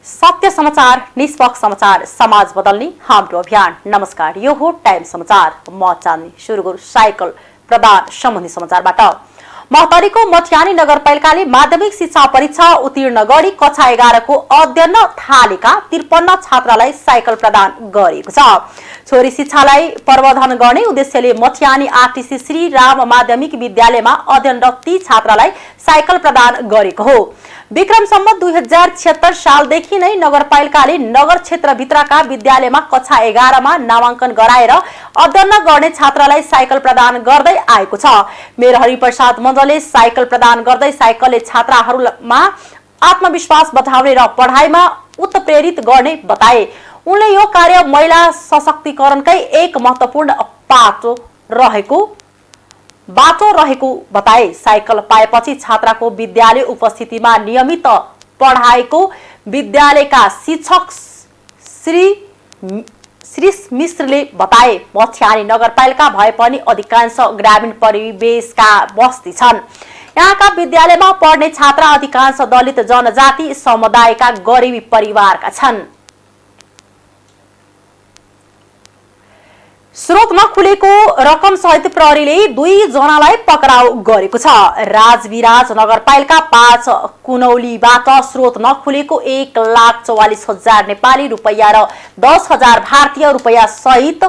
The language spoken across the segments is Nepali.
सत्य समाचार, निष्पक्ष समाचार, समाज बदल्ने हाम्रो अभियान। नमस्कार, यो हो टाइम समाचार। म चाँदनी। सुरु गरौँ साइकल प्रदान सम्बन्धी समाचारबाट। महोत्तरीको मठियानी नगरपालिकाले माध्यमिक शिक्षा परीक्षा उत्तीर्ण गरी कक्षा 11 को अध्ययन थालेका 53 छात्रालाई साइकल प्रदान गरेको छ। छोरी शिक्षालाई प्रवर्धन गर्ने उद्देश्यले मठियानी आरटीसी श्री राम माध्यमिक विद्यालयमा अध्ययनरत ती छात्रालाई साइकल प्रदान गरेको हो। विक्रम सम्वत 2076 सालदेखि नै नगरपालिकाले नगर क्षेत्रभित्रका विद्यालयमा कक्षा 11 मा नामाङ्कन गराएर अध्ययन गर्ने छात्रालाई साइकल प्रदान गर्दै आएको छ। मेयर हरिप्रसाद मण्डलले साइकल प्रदान गर्दै साइकलले छात्राहरूमा आत्मविश्वास बढाउने र पढाइमा उत्प्रेरित गर्ने बताए। उनले यो कार्य महिला सशक्तिकरणकै एक महत्त्वपूर्ण बाटो रहेको बताए। साइकल पाएपछि छात्राको विद्यालय उपस्थितिमा नियमित पढाएको विद्यालयका शिक्षक श्री मिश्रले बताए। मठियानी नगरपालिका भए पनि अधिकांश ग्रामीण परिवेशका बस्ती छन्। यहाँका विद्यालयमा पढ्ने छात्रा अधिकांश दलित जनजाति समुदायका गरिबी परिवारका छन्। स्रोत नखुलेको रकम सहित प्रहरीले 2 जनालाई पक्राउ गरेको छ। राजविराज नगरपालिका 5 कुनौलीबाट स्रोत नखुलेको 1,44,000 नेपाली रुपैयाँ र 10,000 भारतीय रुपैयाँ सहित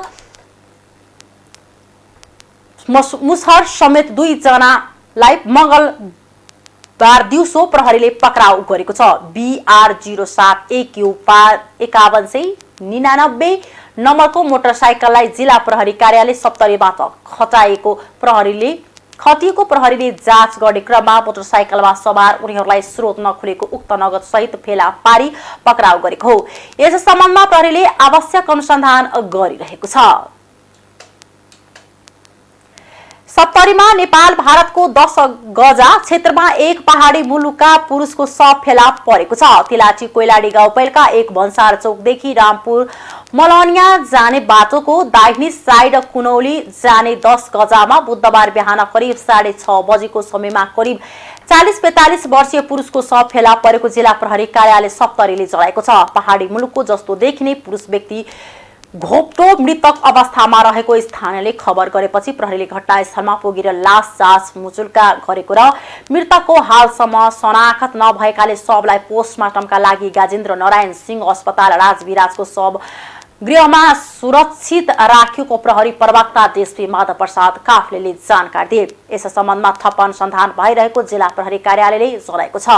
मुसहर समेत 2 जनालाई मंगलबार दिउँसो प्रहरीले पक्राउ गरेको छ। BR 07 5199 नम्बरको मोटरसाइकललाई जिल्ला प्रहरी कार्यालय सप्तरीबाट खटिएको प्रहरीले जाँच गर्ने क्रममा मोटरसाइकलमा सवार उनीहरूलाई स्रोत नखुलेको उक्त नगद सहित फेला पारी पक्राउ गरेको हो। यस सम्बन्धमा प्रहरीले आवश्यक अनुसन्धान गरिरहेको छ। सप्तरीमा नेपाल भारतको 10 गजा क्षेत्रमा एक पहाडी मुलुकका पुरुषको शव फेला परेको छ। तिलाची कोइलाडी गाउँपालिका 1 भन्सार चौकदेखि रामपुर मलनिया जाने बाटोको दाहिनी साइड कुनौली जाने 10 गजामा बुधबार बिहान करिब 6:30 बजेको समयमा करिब 40-45 वर्षीय पुरुषको शव फेला परेको जिल्ला प्रहरी कार्यालय सप्तरीले जनाएको छ। पहाडी मुलुकको जस्तो देखिने पुरुष व्यक्ति घोप्टो मृतक अवस्थामा रहेको स्थानीयले खबर गरेपछि प्रहरीले घटनास्थलमा पुगेर लास जाँच मुचुल्का गरेको र मृतकको हालसम्म शनाखत नभएकाले शवलाई पोस्टमार्टमका लागि गाजेन्द्र नारायण सिंह अस्पताल राजविराजको शव गृहमा सुरक्षित राखिएको प्रहरी प्रवक्ता डीएसपी माधव प्रसाद काफ्लेले जानकारी दिए। यस सम्बन्धमा थप अनुसन्धान भइरहेको जिल्ला प्रहरी कार्यालयले जनाएको छ।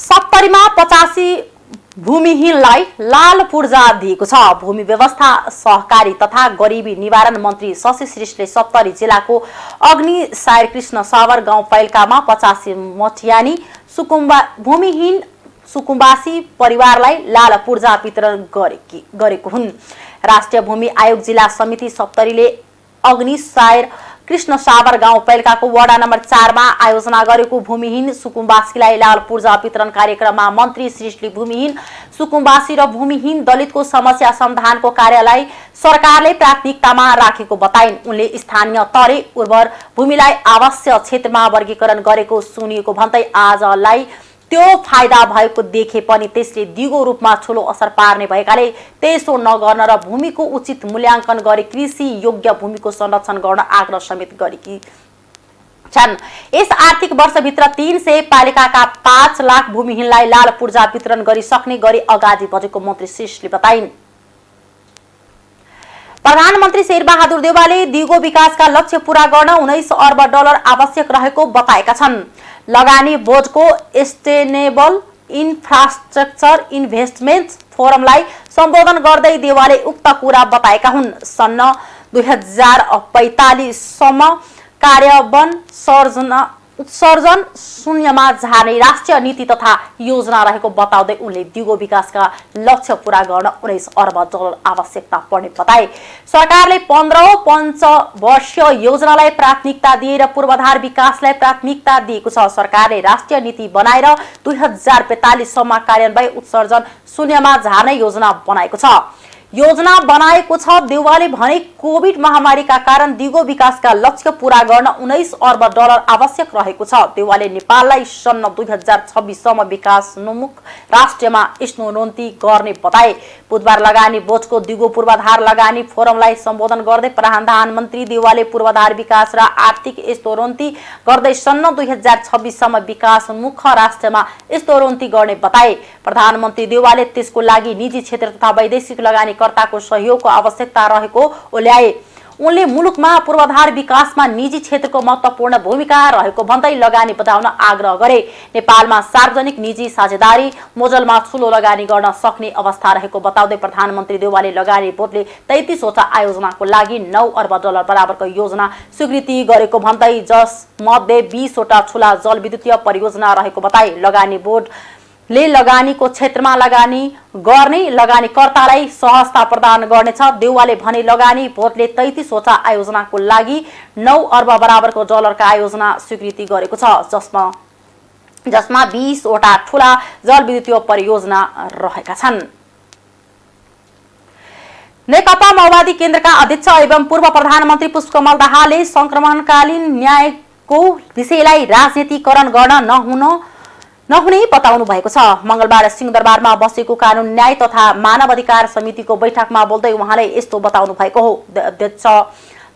सप्तरीमा 85 भूमिहीनलाई लाल पूर्जा दिएको छ। भूमि व्यवस्था सहकारी तथा गरिबी निवारण मन्त्री शशि श्रेष्ठले सप्तरी जिल्लाको अग्नि सायर कृष्ण सावर गाउँपालिकामा 85 मठियानी भूमिहीन सुकुम्बासी परिवारलाई लाल पूर्जा वितरण गरेको हुन्। राष्ट्रिय भूमि आयोग जिल्ला समिति सप्तरीले अग्नि सायर कृष्ण सावर गाउँपालिकाको वडा नम्बर 4 मा आयोजना गरेको भूमिहीन सुकुम्बासीलाई लाल पूर्जा वितरण कार्यक्रममा मन्त्री श्रेष्ठले भूमिहीन सुकुम्बासी र भूमिहीन दलितको समस्या समाधानको कार्यलाई सरकारले प्राथमिकतामा राखेको बताइन्। उनले स्थानीय तरे उर्वर भूमिलाई आवश्यक क्षेत्रमा वर्गीकरण गरेको सुनिएको भन्दै आजलाई त्यो फाइदा भएको देखे पनि त्यसले दिगो रूपमा ठूलो असर पार्ने भएकाले त्यसो नगर्न र भूमिको उचित मूल्याङ्कन गरी कृषि योग्य भूमिको संरक्षण गर्न आग्रह समेत गरेकी छन्। यस आर्थिक वर्षभित्र 300 पालिकाका 5 लाख भूमिहीनलाई लाल पूर्जा वितरण गरिसक्ने गरी अगाडि बढेको मन्त्री श्रेष्ठले बताइन्। प्रधानमन्त्री शेरबहादुर देउवाले दिगो विकासका लक्ष्य पूरा गर्न 19 अर्ब डलर आवश्यक रहेको बताएका छन्। लगानी बोर्डको सस्टेनेबल इन्फ्रास्ट्रक्चर इन्भेस्टमेन्ट फोरमलाई सम्बोधन गर्दै देउवाले उक्त कुरा बताएका हुन्। सन् 2045 सम्म कार्बन उत्सर्जन शून्यमा जाने राष्ट्रिय नीति तथा योजना रहेको बताउँदै उनले दिगो विकासका लक्ष्य पूरा गर्न 19 अर्ब डलर आवश्यकता पर्ने बताए। सरकारले 15औं पञ्चवर्षीय योजनालाई प्राथमिकता दिएर पूर्वाधार विकासलाई प्राथमिकता दिएको छ। सरकारले राष्ट्रिय नीति बनाएर 2045 सम्म कार्यान्वयन उत्सर्जन शून्यमा जाने योजना बनाएको छ। योजना बनाएको छ। देउवाले भने कोभिड महामारीका कारण दिगो विकासका लक्ष्य पूरा गर्न 19 अर्ब डलर आवश्यक रहेको छ। देउवाले नेपाललाई सन् 2026 सम्म विकासोन्मुख राष्ट्रमा स्थिरोन्नति गर्ने बताए। बुधबार लगानी बोर्डको दिगो पूर्वाधार लगानी फोरमलाई सम्बोधन गर्दै प्रधानमन्त्री देउवाले पूर्वाधार विकास र आर्थिक स्थिरोन्नति गर्दै सन् 2026 सम्म विकासोन्मुख राष्ट्रमा स्थिरोन्नति गर्ने बताए। प्रधानमन्त्री देउवाले त्यसको लागि निजी क्षेत्र तथा वैदेशिक लगानीकर्ताको सहयोगको आवश्यकता रहेको ओल्याए। उनले मुलुकमा पूर्वाधार विकासमा निजी क्षेत्रको महत्त्वपूर्ण भूमिका रहेको भन्दै लगानी बढाउन आग्रह गरे। नेपालमा सार्वजनिक निजी साझेदारी मोडलमा ठूलो लगानी गर्न सक्ने अवस्था रहेको बताउँदै प्रधानमन्त्री देउवाले लगानी बोर्डले 33 वटा आयोजनाको लागि 9 अर्ब डलर बराबरको योजना स्वीकृति गरेको भन्दै जसमध्ये 20 वटा ठूला जलविद्युतीय परियोजना रहेको बताए। लगानी बोर्डले लगानीको क्षेत्रमा लगानी गर्ने लगानीकर्तालाई सहजता प्रदान गर्नेछ। देउवाले भने लगानी बोर्डले 33 वटा आयोजनाको लागि 9 अर्ब बराबरको डलरका आयोजना स्वीकृति गरेको छ, जसमा 20 वटा ठूला जलविद्युतीय परियोजना रहेका छन्। नेकपा माओवादी केन्द्रका अध्यक्ष एवं पूर्व प्रधानमन्त्री पुष्पकमल दाहालले संक्रमणकालीन न्यायको विषयलाई राजनीतिकरण गर्न नहुने बताउनु भएको छ। मंगलबार सिंहदरबारमा बसेको कानून न्याय तथा मानव अधिकार समितिको बैठकमा बोल्दै उहाँले यस्तो बताउनु भएको हो। अध्यक्ष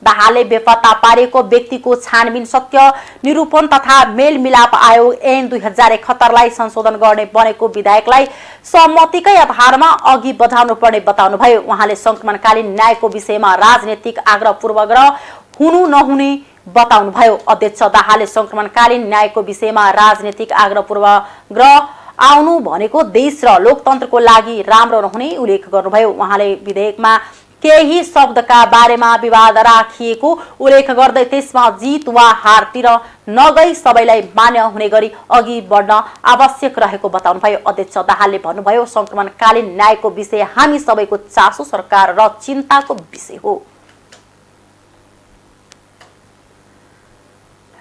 दाहालले बेपत्ता पारेको व्यक्तिको छानबिन सत्य निरूपण तथा मेलमिलाप आयोग ऐन 2071 लाई संशोधन गर्ने बनेको विधेयकलाई सहमतिकै आधारमा अघि बढाउनु पर्ने बताउनु भयो। उहाँले संक्रमणकालीन न्यायको विषयमा राजनीतिक आग्रह पूर्वाग्रह हुनु नहुने बताउनु भयो। अध्यक्ष दाहालले संक्रमणकालीन न्यायको विषयमा राजनीतिक आग्रह पूर्वाग्रह आउनु भनेको देश र लोकतन्त्रको लागि राम्रो नहुने उल्लेख गर्नुभयो। उहाँले विधेयकमा केही शब्दका बारेमा विवाद राखिएको उल्लेख गर्दै त्यसमा जित वा हारतिर नगई सबैलाई मान्य हुने गरी अघि बढ्न आवश्यक रहेको बताउनुभयो। अध्यक्ष दाहालले भन्नुभयो, संक्रमणकालीन न्यायको विषय हामी सबैको चासो, सरकार र चिन्ताको विषय हो।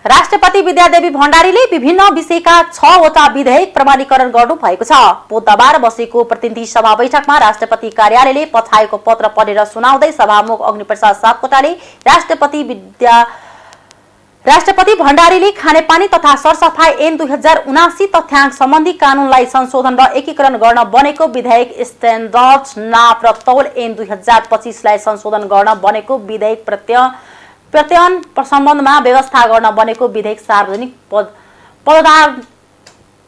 राष्ट्रपति विद्यादेवी भण्डारीले विभिन्न विषयका 6 वटा विधेयक प्रमाणीकरण गर्नु भएको छ। बुधबार बसेको प्रतिनिधि सभा बैठकमा राष्ट्रपति कार्यालयले पठाएको पत्र पढेर सुनाउँदै सभामुख अग्निप्रसाद सापकोटाले राष्ट्रपति भण्डारीले खानेपानी तथा सरसफाई ऐन 2079 तथ्याङ्क सम्बन्धी कानूनलाई संशोधन र एकीकरण गर्न बनेको विधेयक, स्ट्यान्डर्ड नाप र तौल ऐन 2025 लाई संशोधन गर्न बनेको विधेयक, प्रत्ययन सम्बन्धमा व्यवस्था गर्न बनेको विधेयक, सार्वजनिक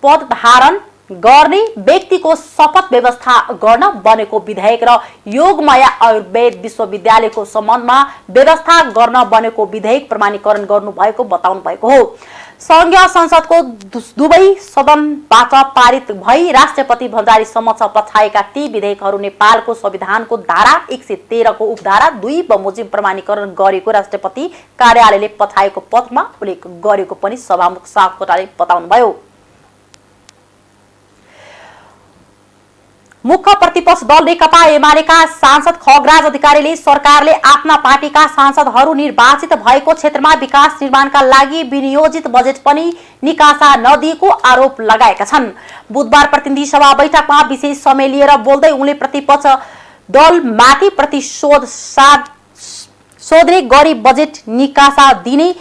पद धारण गर्ने व्यक्तिको शपथ व्यवस्था गर्न बनेको विधेयक र योगमाया आयुर्वेद विश्वविद्यालयको सम्बन्धमा व्यवस्था गर्न बनेको विधेयक प्रमाणीकरण गर्नु भएको बताउनु भएको हो। संघीय संसदको दुवै सदनबाट पारित भई राष्ट्रपति भण्डारी समक्ष पठाएका ती विधेयकहरू नेपालको संविधानको धारा 113 को उपधारा 2 बमोजिम प्रमाणीकरण गरेको राष्ट्रपति कार्यालयले पठाएको पत्रमा उल्लेख गरेको पनि सभामुख सापकोटाले बताउनुभयो। मुख्य प्रतिपक्ष दल नेकपा एमालेका सांसद खगराज अधिकारीले सरकारले आफ्ना पार्टीका सांसदहरू निर्वाचित भएको क्षेत्रमा विकास निर्माणका लागि विनियोजित बजेट पनि निकासा नदिएको आरोप लगाएका छन्। बुधबार प्रतिनिधि सभा बैठकमा विशेष समय लिएर बोल्दै उनले प्रतिपक्ष दलमाथि प्रतिशोध सोध्ने गरी बजेट निकासा दिने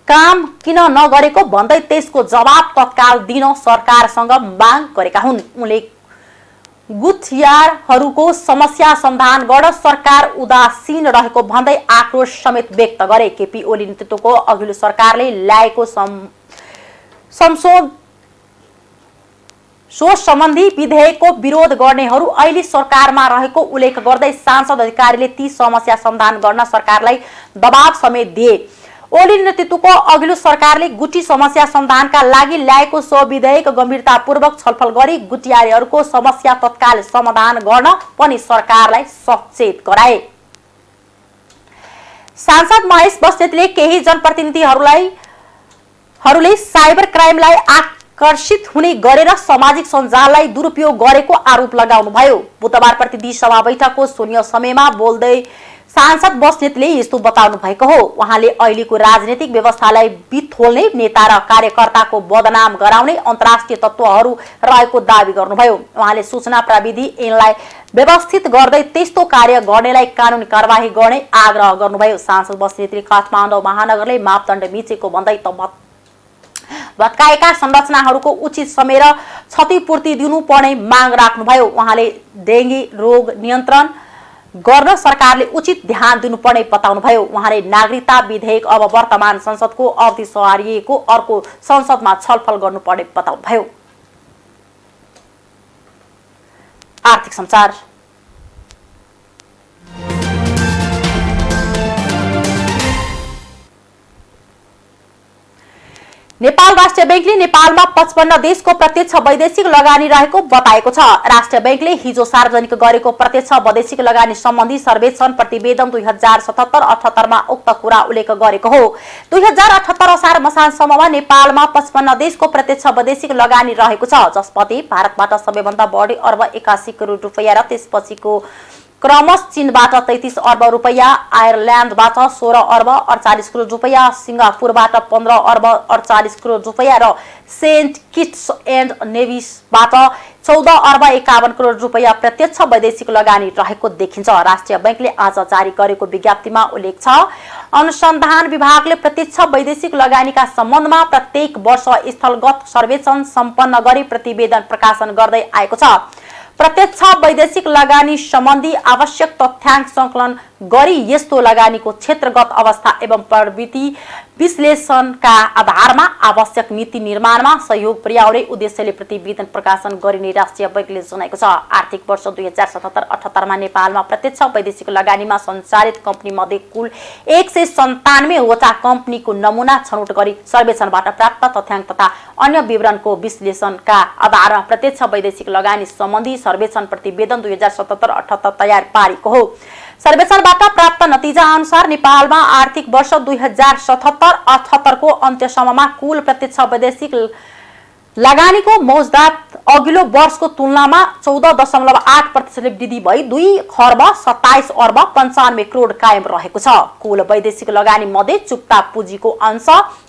काम किन नगरेको भन्दै त्यसको जवाब तत्काल दिन सरकारसँग माग गरेका हुन्। उनले गुठियारहरूको समस्या समाधान गर्न सरकार उदासीन रहेको भन्दै आक्रोश समेत व्यक्त गरे। केपी ओली नेतृत्वको अघिल्लो सरकारले ल्याएको सो सम्बन्धी विधेयकको विरोध गर्नेहरू अहिले सरकारमा रहेको उल्लेख गर्दै सांसद अधिकारीले ती समस्या समाधान गर्न सरकारलाई दबाव समेत दिए। ओली नेतृत्वको अघिल्लो सरकारले गुठी समस्या समाधानका लागि ल्याएको सो विधेयक गम्भीरतापूर्वक छलफल गरी गुटियारीहरूको समस्या तत्काल समाधान गर्न पनि सरकारलाई सचेत गराए। सांसद महेश बस्नेतले केही जनप्रतिनिधिहरूले साइबर क्राइमलाई आकर्षित हुने गरेर सामाजिक सञ्जाललाई दुरुपयोग गरेको आरोप लगाउनुभयो। बुधबार प्रतिनिधि सभा बैठकको शून्य समयमा बोल्दै सांसद बस्नेतले यस्तो बताउनु भएको हो। उहाँले अहिलेको राजनीतिक व्यवस्थालाई बिथोल्ने नेता र कार्यकर्ताको बदनाम गराउने अन्तर्राष्ट्रिय तत्त्वहरू रहेको दावी गर्नुभयो। उहाँले सूचना प्रविधि ऐनलाई व्यवस्थित गर्दै त्यस्तो कार्य गर्नेलाई कानुनी कारबाही गर्ने आग्रह गर्नुभयो। सांसद बस्नेतले काठमाडौँ महानगरले मापदण्ड मिचेको भन्दै भत्काएका संरचनाहरूको उचित समय र क्षतिपूर्ति दिनुपर्ने माग राख्नुभयो। उहाँले डेङ्गी रोग नियन्त्रण गर्न सरकारले उचित ध्यान दिनुपर्ने बताउनुभयो। उहाँले नागरिकता विधेयक अब वर्तमान संसदको अवधि सरिएको अर्को संसदमा छलफल गर्नुपर्ने बताउनुभयो। आर्थिक समाचार। नेपाल राष्ट्रिय बैंकले नेपालमा 55 देशको प्रत्यक्ष वैदेशिक लगानी रहेको बताएको छ। राष्ट्रिय बैंकले हिजो सार्वजनिक गरेको प्रत्यक्ष वैदेशिक लगानी सम्बन्धी सर्वेक्षण प्रतिवेदन 2077-78 मा उक्त कुरा उल्लेख गरेको हो। 2078 असार मसानसम्ममा नेपालमा 55 देशको प्रत्यक्ष वैदेशिक लगानी रहेको छ, जसमध्ये भारतबाट सबैभन्दा बढी अर्ब 81 करोड रुपैयाँ र त्यसपछिको क्रमश चीनबाट 33 अर्ब रुपैयाँ, आयरल्यान्डबाट 16 अर्ब 48 करोड रुपैयाँ, सिंगापुरबाट 15 अर्ब 48 करोड रुपैयाँ र सेन्ट किट्स एन्ड नेभिसबाट 14 अर्ब 51 करोड रुपैयाँ प्रत्यक्ष वैदेशिक लगानी रहेको देखिन्छ। राष्ट्रिय बैंकले आज जारी गरेको विज्ञप्तिमा उल्लेख छ, अनुसन्धान विभागले प्रत्यक्ष वैदेशिक लगानीका सम्बन्धमा प्रत्येक वर्ष स्थलगत सर्वेक्षण सम्पन्न गरी प्रतिवेदन प्रकाशन गर्दै आएको छ। प्रत्यक्ष वैदेशिक लगानी सम्बन्धी आवश्यक तथ्याङ्क संकलन गरी यस्तो लगानीको क्षेत्रगत अवस्था एवं प्रवृत्ति विश्लेषणका आधारमा आवश्यक नीति निर्माणमा सहयोग पुर्याउने उद्देश्यले प्रतिवेदन प्रकाशन गरिने राष्ट्रिय बैंकले जनाएको छ। आर्थिक वर्ष 2077-78 मा नेपालमा प्रत्यक्ष वैदेशिक लगानीमा सञ्चालित कम्पनी मध्ये कुल 197 वटा कम्पनीको नमुना छनौट गरी सर्वेक्षणबाट प्राप्त तथ्याङ्क तथा अन्य विवरणको विश्लेषणका आधारमा प्रत्यक्ष वैदेशिक लगानी सम्बन्धी सर्वेक्षण प्रतिवेदन 2077-78 तयार पारेको हो। सर्वेक्षणबाट प्राप्त नतिजा अनुसार नेपालमा आर्थिक वर्ष 2077-78 को अन्त्यसम्ममा कुल प्रत्यक्ष वैदेशिक लगानीको मौजदात अघिल्लो वर्षको तुलनामा 14.8% वृद्धि भई 2 खर्ब 27 अर्ब 95 करोड कायम रहेको छ। कुल वैदेशिक लगानी मध्ये चुक्ता पुँजीको अंश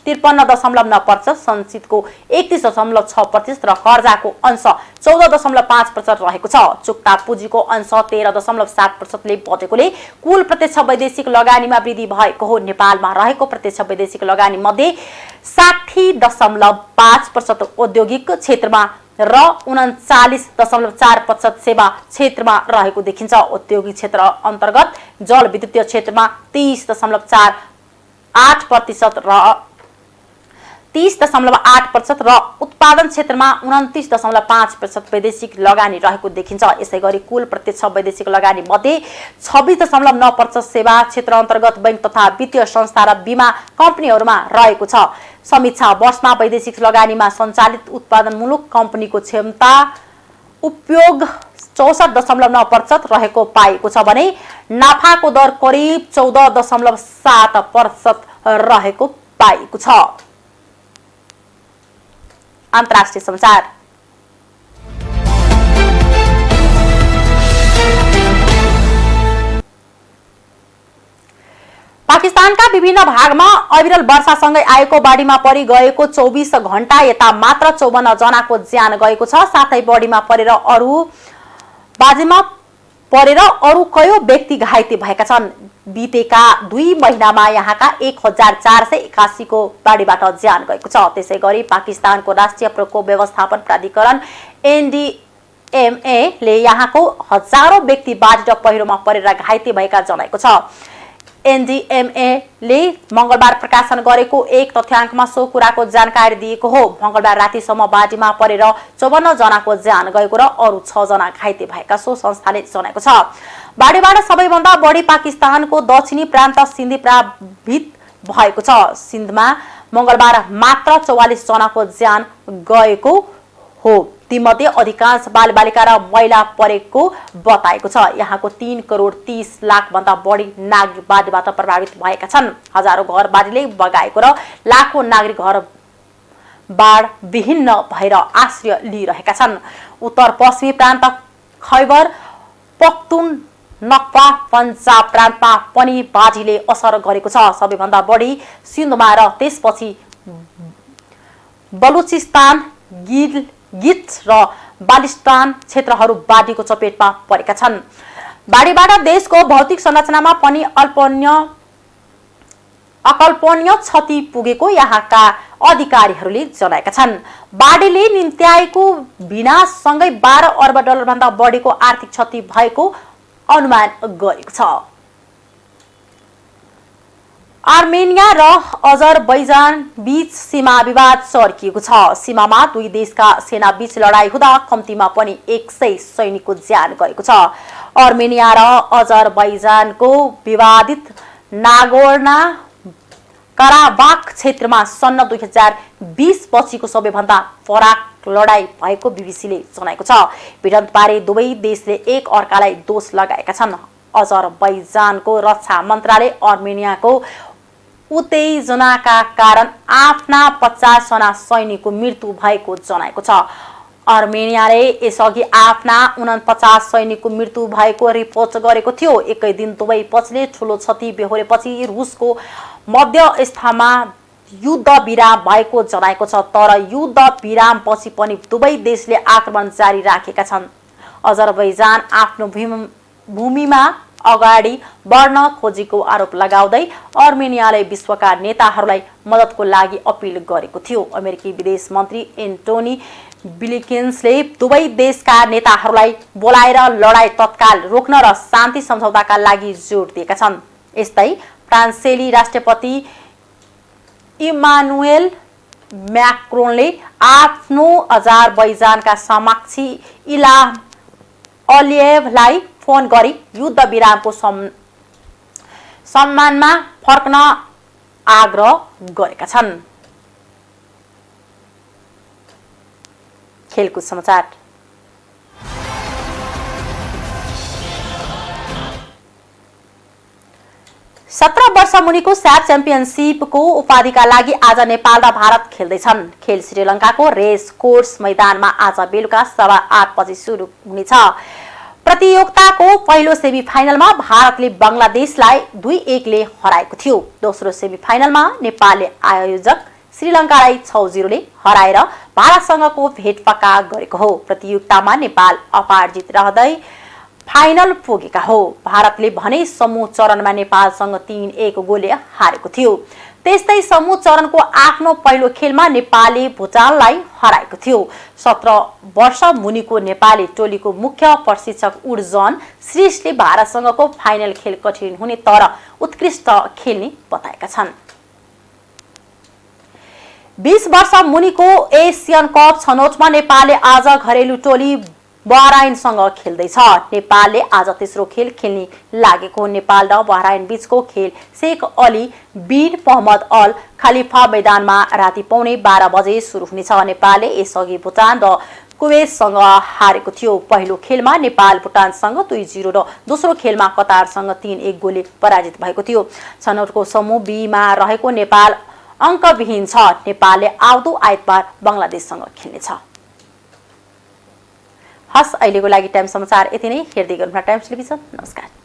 53.9%, सञ्चितको 31.6% र कर्जाको अंश 14.5% रहेको छ। चुक्ता पुँजीको अंश 13.7% ले बढेकोले कुल प्रत्यक्ष वैदेशिक लगानीमा वृद्धि भएको हो। नेपालमा रहेको प्रत्यक्ष वैदेशिक लगानी मध्ये 60.5% औद्योगिक क्षेत्रमा र 39.4% सेवा क्षेत्रमा रहेको देखिन्छ। औद्योगिक क्षेत्र अन्तर्गत जल विद्युतीय क्षेत्रमा 30.8% र 30.8% र उत्पादन क्षेत्रमा 29.5% वैदेशिक लगानी रहेको देखिन्छ। यसैगरी कुल प्रत्यक्ष वैदेशिक लगानी मध्ये 26.9% सेवा क्षेत्र अन्तर्गत बैंक तथा वित्तीय संस्था र बीमा कम्पनीहरूमा रहेको छ। समीक्षा वर्षमा वैदेशिक लगानीमा सञ्चालित उत्पादनमूलक कम्पनीको क्षमता उपयोग 64.9% रहेको पाएको छ भने नाफाको दर करिब 14.7% रहेको पाएको छ। अन्तर्राष्ट्रिय समाचार। पाकिस्तानका विभिन्न भागमा अविरल वर्षासँगै आएको बाढीमा परि गएको 24 घण्टा यता मात्र 54 जनाको ज्यान गएको छ। साथै बाढीमा परेर अरु कयौं व्यक्ति घाइते भएका छन्। बितेका 2 महिनामा यहाँका 1481 को बाढीबाट ज्यान गएको छ। त्यसैगरी पाकिस्तानको राष्ट्रिय प्रकोप व्यवस्थापन प्राधिकरण NDMA ले यहाँको हजारौं व्यक्ति बाढी र पहिरोमा परेर घाइते भएका जनाएको छ। NDMA ले मंगलबार प्रकाशन गरेको एक तथ्याङ्कमा सो कुराको जानकारी दिएको हो। मंगलबार रातिसम्म बाढीमा परेर 54 जनाको ज्यान गएको र अरु 6 जना घाइते भएका सो संस्थाले जनाएको छ। बाढीबाट सबैभन्दा बढी पाकिस्तानको दक्षिणी प्रान्त सिन्धी प्रभावित भएको छ। सिन्धमा मंगलबार मात्र 44 जनाको ज्यान गएको हो। तीमध्ये अधिकांश बालबालिका र महिला परेको बताएको छ। यहाँको 3 करोड 30 लाख भन्दा बढी नागरिक बाढीबाट प्रभावित भएका छन्। हजारौं घर बाढीले बगाएको र लाखौं नागरिक घर बाढ विहीन भएर आश्रय लिइरहेका छन्। उत्तर पश्चिमी प्रान्त खैबर नक्पा पन्जाब प्रान्तमा पनि बाढीले असर गरेको छ। सबैभन्दा बढी सिन्धमा र त्यसपछि बलुचिस्तान, गिलगिट र बाल्टिस्तान क्षेत्रहरू बाढीको चपेटमा परेका छन्। बाढीबाट देशको भौतिक संरचनामा पनि अकल्पनीय क्षति पुगेको यहाँका अधिकारीहरूले जनाएका छन्। बाढीले निम्त्याएको विनाशसँगै 12 अर्ब डलरभन्दा बढीको आर्थिक क्षति भएको अनुमान गरेको छ। आर्मेनिया र अजरबैजान बीच सीमा विवाद चर्किएको छ। सीमामा दुई देशका सेना बीच लडाई हुँदा कम्तीमा पनि 100 सैनिकको ज्यान गएको छ। आर्मेनिया र अजरबैजानको विवादित नागोर्नो काराबाख क्षेत्रमा सन् 2020 पछिको सबैभन्दा फराक लडाई भएको बीबीसीले जनाएको छ। भिडन्तबारे दुवै देशले एक अर्कालाई दोष लगाएका छन्। अजरबैजानको रक्षा मन्त्रालय आर्मेनियाको उत्तेजनाका कारण आफ्ना 50 जना सैनिकको मृत्यु भएको जनाएको छ। आर्मेनियाले यसअघि आफ्ना 49 सैनिकको मृत्यु भएको रिपोर्ट गरेको थियो। एकै दिन दुवै पक्षले ठूलो क्षति बेहोरेपछि रुसको मध्यस्थतामा युद्ध विराम भएको जनाएको छ। तर युद्ध विराम पछि पनि दुवै देशले आक्रमण जारी राखेका छन्। अजरबैजान आफ्नो भूमिमा अगाडि बढ्न खोजेको आरोप लगाउँदै आर्मेनियाले विश्वका नेताहरूलाई मद्दतको लागि अपील गरेको थियो। अमेरिकी विदेश मन्त्री एन्टोनी ब्लिङ्केनले दुवै देशका नेताहरूलाई बोलाएर लडाई तत्काल रोक्न र शान्ति सम्झौताका लागि जोड दिएका छन्। यस्तै फ्रान्सेली राष्ट्रपति इमानुएल म्याक्रोनले आफ्नो अजरबैजानका समकक्षी इल्हाम अलियेभलाई फोन गरी युद्ध विरामको सम्मानमा फर्कन आग्रह गरेका छन्। खेलकुद समाचार। सत्र वर्ष मुनिको स्याफ च्याम्पियनसिपको उपाधिका लागि आज नेपाल र भारत खेल्दैछन्। खेल श्रीलङ्काको रेस कोर्स मैदानमा आज बेलुका 8:15 बजे सुरु हुनेछ। प्रतियोगिताको पहिलो सेमिफाइनलमा भारतले बंगलादेशलाई 2-1 ले हराएको थियो। दोस्रो सेमिफाइनलमा नेपालले आयोजक श्रीलङ्कालाई 6-0 ले हराएर भारतसँगको भेट पक्का गरेको हो। प्रतियोगितामा नेपाल अपराजित रहँदै फाइनल पुगेका हो। भारतले भने समूह चरणमा नेपालसँग 3-1 गोलले हारेको थियो। त्यस्तै समूह चरणको आफ्नो पहिलो खेलमा नेपालले भुटानलाई हराएको थियो। 17 वर्ष मुनिको नेपाली टोलीको मुख्य प्रशिक्षक उर्जन श्रेष्ठले भारतसँगको फाइनल खेल कठिन हुने तर उत्कृष्ट खेल्ने बताएका छन्। 20 वर्ष मुनिको एसियन कप छनौटमा नेपालले आज घरेलु टोली बहराइनसँग खेल्दैछ। नेपालले आज तेस्रो खेल खेल्ने लागेको। नेपाल र बहराइन बीचको खेल शेख अली बिन मोहम्मद अल खलिफा मैदानमा राति 12:15 बजे सुरु हुनेछ। नेपालले यसअघि भुटान र कुवेतसँग हारेको थियो। पहिलो खेलमा नेपाल भुटानसँग 2-0 र दोस्रो खेलमा कतारसँग 3-1 गोलले पराजित भएको थियो। छनौटको समूह बी मा रहेको नेपाल अङ्कविहीन छ। नेपालले आउँदो आइतबार बंगलादेशसँग खेल्नेछ। हस्, अहिलेको लागि टाइम समाचार यति नै। हेर्दै गर्नुहोला टाइम्स टेलिभिजन। नमस्कार।